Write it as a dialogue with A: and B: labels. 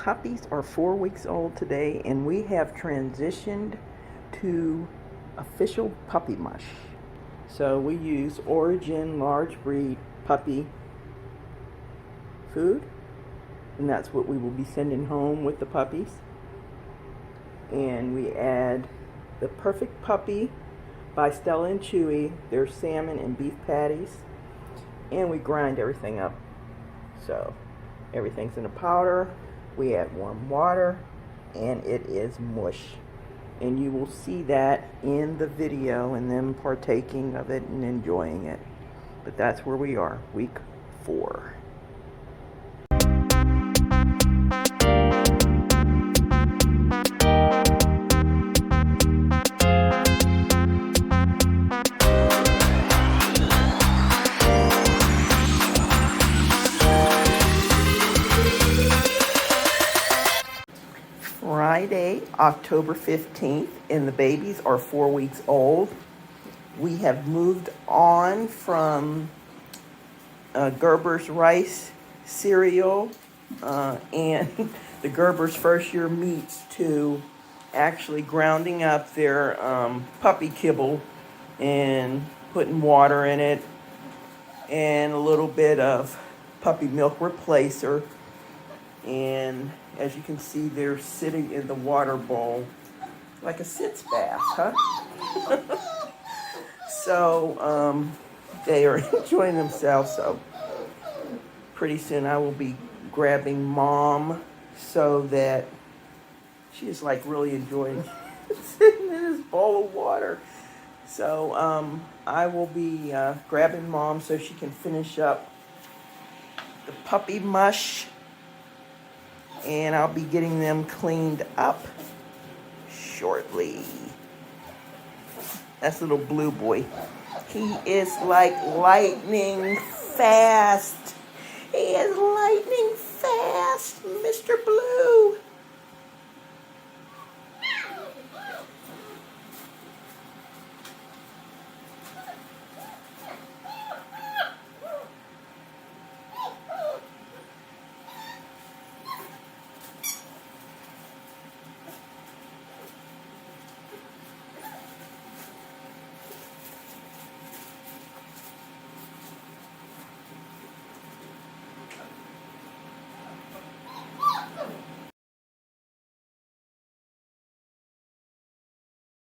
A: puppies are 4 weeks old today, and we have transitioned to official puppy mush. So we use Origin large breed puppy food, and that's what we will be sending home with the puppies. And we add the Perfect Puppy by Stella and Chewy, their salmon and beef patties, and we grind everything up. So everything's in a powder. We add warm water, and it is mush. And you will see that in the video and them partaking of it and enjoying it. But that's where we are, week 4. Friday, October 15th, and the babies are 4 weeks old. We have moved on from Gerber's rice cereal and the Gerber's first year meats to actually grounding up their puppy kibble and putting water in it and a little bit of puppy milk replacer. And as you can see, they're sitting in the water bowl like a sitz bath, huh? So they are enjoying themselves. So pretty soon I will be grabbing Mom so that she is like really enjoying sitting in this bowl of water. So I will be grabbing Mom so she can finish up the puppy mush. And I'll be getting them cleaned up shortly. That's little blue boy. He is like lightning fast. He is lightning fast, Mr. Blue.